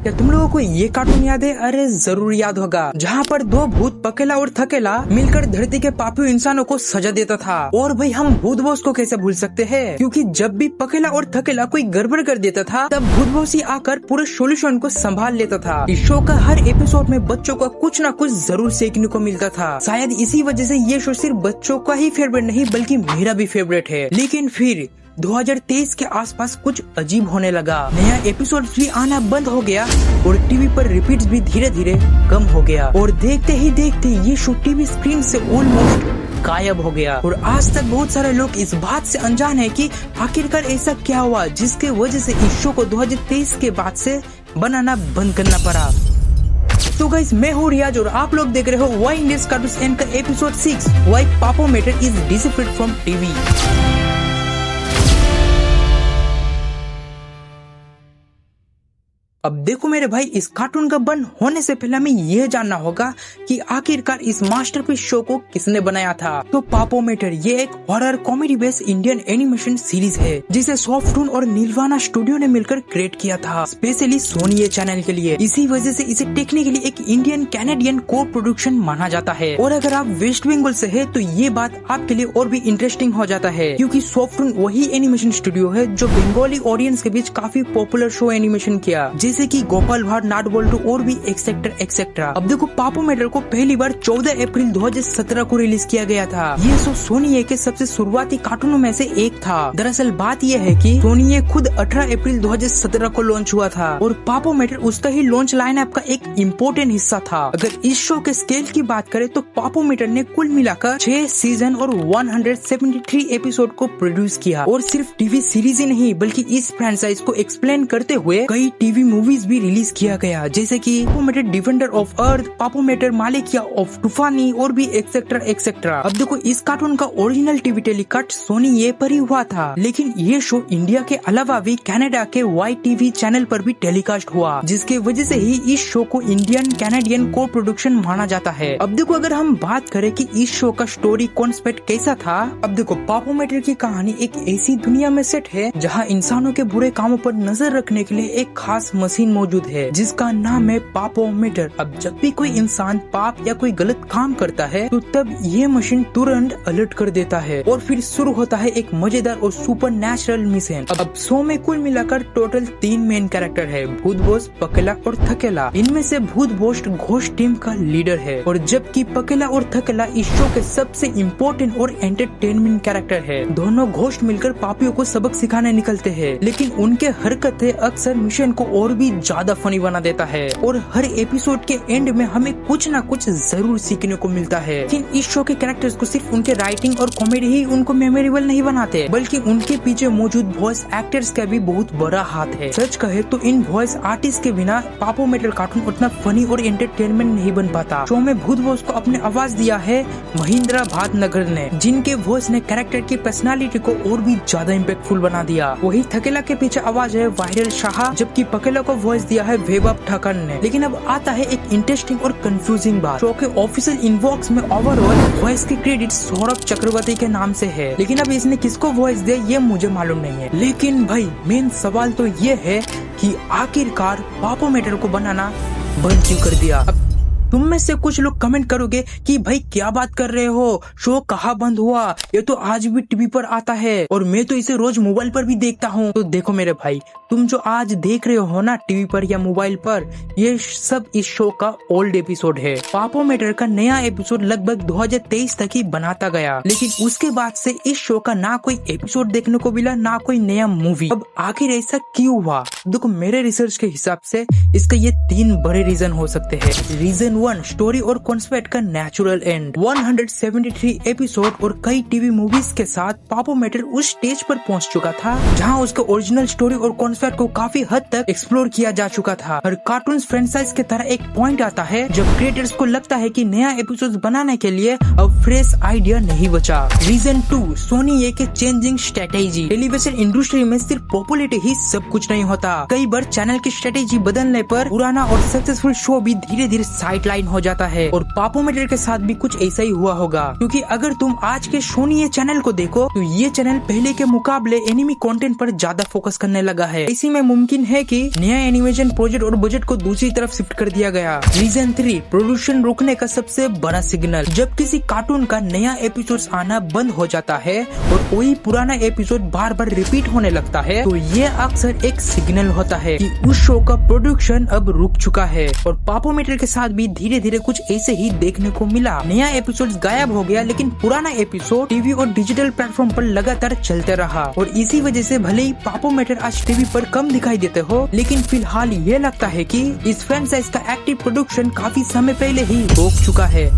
क्या तुम लोगों को ये कार्टून याद है? अरे जरूर याद होगा, जहाँ पर दो भूत पकेला और थकेला मिलकर धरती के पापी इंसानों को सजा देता था। और भाई हम भूत बॉस को कैसे भूल सकते हैं, क्योंकि जब भी पकेला और थकेला कोई गड़बड़ कर देता था तब भूत बॉस ही आकर पूरे सोल्यूशन को संभाल लेता था। इस शो का हर एपिसोड में बच्चों को कुछ न कुछ जरूर सीखने को मिलता था। शायद इसी वजह से ये शो सिर्फ बच्चों का ही फेवरेट नहीं बल्कि मेरा भी फेवरेट है। लेकिन फिर 2023 के आसपास कुछ अजीब होने लगा। नया एपिसोड भी आना बंद हो गया और टीवी पर रिपीट्स भी धीरे धीरे कम हो गया और देखते ही देखते ये शो टीवी स्क्रीन से ऑलमोस्ट गायब हो गया। और आज तक बहुत सारे लोग इस बात से अनजान है कि आखिरकार ऐसा क्या हुआ जिसके वजह से इस शो को 2023 के बाद से बनाना बंद करना पड़ा। तो गाइस, मैं हूँ रियाज और आप लोग देख रहे हो वाई इंडियंस कार्टून्स एंड का एपिसोड 6 वाई पापा matter is disappeared from TV. अब देखो मेरे भाई, इस कार्टून का बंद होने से पहले हमें यह जानना होगा कि आखिरकार इस मास्टरपीस शो को किसने बनाया था। तो पापा मैटर ये एक horror comedy based Indian animation series है जिसे सॉफ्टून और नीलवाना स्टूडियो ने मिलकर क्रिएट किया था, स्पेशली सोनी चैनल के लिए। इसी वजह से इसे टेक्निकली एक इंडियन कैनेडियन को प्रोडक्शन माना जाता है। और अगर आप वेस्ट बंगाल से है तो ये बात आपके लिए और भी इंटरेस्टिंग हो जाता है, क्योंकि सॉफ्टून वही एनिमेशन स्टूडियो है जो बंगाली ऑडियंस के बीच काफी पॉपुलर शो एनिमेशन किया, जैसे कि गोपाल भाट, नाट बोल्टू और भी एक्सेट्रा एक्सेट्रा। अब देखो, पापा मैटर को पहली बार 14 अप्रैल 2017 को रिलीज किया गया था। ये शो सोनी के सबसे शुरुआती कार्टूनों में से एक था। दरअसल बात यह है कि सोनी खुद 18 अप्रैल 2017 को लॉन्च हुआ था और पापा मैटर उसका ही लॉन्च लाइनअप का एक इम्पोर्टेंट हिस्सा था। अगर इस शो के स्केल की बात करें तो पापा मैटर ने कुल मिलाकर 6 सीजन और 173 एपिसोड को प्रोड्यूस किया। और सिर्फ टीवी सीरीज ही नहीं बल्कि इस फ्रेंचाइज को एक्सप्लेन करते हुए कई टीवी मूवीज भी रिलीज किया गया, जैसे कि पापा मैटर डिफेंडर ऑफ अर्थ, पापा मैटर मालिकिया ऑफ तूफानी और भी एक्सेट्रा एक्सेट्रा। अब देखो, इस कार्टून का ओरिजिनल टीवी टेलीकास्ट सोनी ये पर ही हुआ था, लेकिन ये शो इंडिया के अलावा भी कनाडा के वाई टीवी चैनल पर भी टेलीकास्ट हुआ, जिसके वजह से ही इस शो को इंडियन कैनेडियन को प्रोडक्शन माना जाता है। अब देखो, अगर हम बात करें कि इस शो का स्टोरी कॉन्सेप्ट कैसा था, अब देखो, पापा मैटर की कहानी एक ऐसी दुनिया में सेट है जहाँ इंसानों के बुरे कामों पर नजर रखने के लिए एक खास मशीन मौजूद है जिसका नाम है पापा मैटर। अब जब भी कोई इंसान पाप या कोई गलत काम करता है तो तब ये मशीन तुरंत अलर्ट कर देता है और फिर शुरू होता है एक मजेदार और सुपर नेचुरल मिशन। अब शो में कुल मिलाकर टोटल 3 मेन कैरेक्टर है, भूत बॉस, पकेला और थकेला। इनमें से भूत बॉस घोस्ट टीम का लीडर है और जबकि पकेला और थकेला इस शो के सबसे इम्पोर्टेंट और एंटरटेनमेंट कैरेक्टर है। दोनों घोस्ट मिलकर पापियों को सबक सिखाने निकलते हैं, लेकिन उनके हरकतें अक्सर मिशन को और भी ज्यादा फनी बना देता है और हर एपिसोड के एंड में हमें कुछ न कुछ जरूर सीखने को मिलता है। लेकिन इस शो के कैरेक्टर्स को सिर्फ उनके राइटिंग और कॉमेडी ही उनको मेमोरेबल नहीं बनाते, बल्कि उनके पीछे मौजूद वॉइस एक्टर्स का भी बहुत बड़ा हाथ है। सच कहे तो इन वॉइस आर्टिस्ट के बिना पापा मैटर कार्टून उतना फनी और एंटरटेनमेंट नहीं बन पाता। शो में भूत बॉस को अपने आवाज दिया है महेंद्र भाटनगर ने, जिनके वॉइस ने कैरेक्टर की पर्सनालिटी को और भी ज्यादा इम्पैक्टफुल बना दिया। वही थकेला के पीछे आवाज है वायरल शाह, जबकि पकेला को वॉइस दिया है वैभव ठाकर ने। लेकिन अब आता है एक इंटरेस्टिंग और कंफ्यूजिंग बात। शो के ऑफिशियल इनबॉक्स में ओवरऑल वॉइस के क्रेडिट सौरभ चक्रवर्ती के नाम से है, लेकिन अब इसने किसको वॉइस दिया ये मुझे मालूम नहीं है। लेकिन भाई मेन सवाल तो ये है कि आखिरकार पापा मैटर को बनाना बंद क्यों कर दिया। अब तुम में से कुछ लोग कमेंट करोगे कि भाई क्या बात कर रहे हो, शो कहाँ बंद हुआ, ये तो आज भी टीवी पर आता है और मैं तो इसे रोज मोबाइल पर भी देखता हूँ। तो देखो मेरे भाई, तुम जो आज देख रहे हो ना टीवी पर या मोबाइल पर, ये सब इस शो का ओल्ड एपिसोड है। पापा मैटर का नया एपिसोड लगभग 2023 तक ही बनाता गया, लेकिन उसके बाद से इस शो का ना कोई एपिसोड देखने को मिला ना कोई नया मूवी। अब आखिर ऐसा क्यों हुआ? देखो, मेरे रिसर्च के हिसाब से इसका ये 3 बड़े रीजन हो सकते हैं। रीजन 1, स्टोरी और कॉन्सेप्ट का नेचुरल एंड। 173 एपिसोड और कई टीवी मूवीज के साथ पापा मैटर उस स्टेज पर पहुंच चुका था जहां उसका ओरिजिनल स्टोरी और कॉन्सेप्ट को काफी हद तक एक्सप्लोर किया जा चुका था। हर कार्टून फ्रेंचाइज के तरह एक पॉइंट आता है जब क्रिएटर्स को लगता है कि नया एपिसोड बनाने के लिए अब फ्रेश आइडिया नहीं बचा। रीजन 2, सोनी के चेंजिंग स्ट्रेटेजी। टेलीविजन इंडस्ट्री में सिर्फ पॉपुलैरिटी ही सब कुछ नहीं होता, कई बार चैनल की स्ट्रेटेजी बदलने समय पर पुराना और सक्सेसफुल शो भी धीरे धीरे साइडलाइन हो जाता है। और पापोमीटर के साथ भी कुछ ऐसा ही हुआ होगा, क्योंकि अगर तुम आज के सोनी चैनल को देखो तो ये चैनल पहले के मुकाबले एनिमी कंटेंट पर ज्यादा फोकस करने लगा है। इसी में मुमकिन है कि नया एनिमेशन प्रोजेक्ट और बजट को दूसरी तरफ शिफ्ट कर दिया गया। रीजन 3, प्रोडक्शन रुकने का सबसे बड़ा सिग्नल। जब किसी कार्टून का नया एपिसोड आना बंद हो जाता है और वही पुराना एपिसोड बार बार रिपीट होने लगता है, तो ये अक्सर एक सिग्नल होता है कि उस शो का प्रोडक्शन अब रुक चुका है। और पापोमीटर के साथ भी धीरे धीरे कुछ ऐसे ही देखने को मिला। नया एपिसोड गायब हो गया, लेकिन पुराना एपिसोड टीवी और डिजिटल प्लेटफॉर्म पर लगातार चलते रहा। और इसी वजह से भले ही पापोमीटर आज टीवी पर कम दिखाई देते हो, लेकिन फिलहाल ये लगता है कि इस फ्रेंचाइज का एक्टिव प्रोडक्शन काफी समय पहले ही रोक चुका है।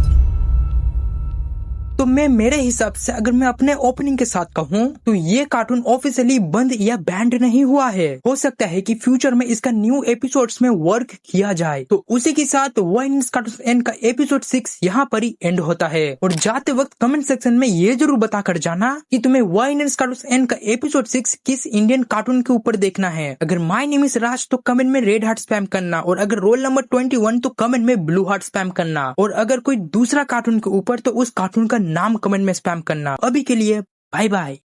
तो मेरे हिसाब से अगर मैं अपने ओपनिंग के साथ कहूँ तो ये कार्टून ऑफिशियली बंद या बैंड नहीं हुआ है। हो सकता है कि फ्यूचर में इसका न्यू एपिसोड्स में वर्क किया जाए। तो उसी के साथ वन कार्टून एंड का एपिसोड 6 यहाँ पर ही एंड होता है। और जाते वक्त कमेंट सेक्शन में ये जरूर बता कर जाना कि तुम्हें वन कार्टून एंड का एपिसोड 6 किस इंडियन कार्टून के ऊपर देखना है। अगर माय नेम इज राज तो कमेंट में रेड हार्ट स्पैम करना, और अगर रोल नंबर 21 तो कमेंट में ब्लू हार्ट स्पैम करना, और अगर कोई दूसरा कार्टून के ऊपर तो उस कार्टून का नाम कमेंट में स्पैम करना। अभी के लिए बाय बाय।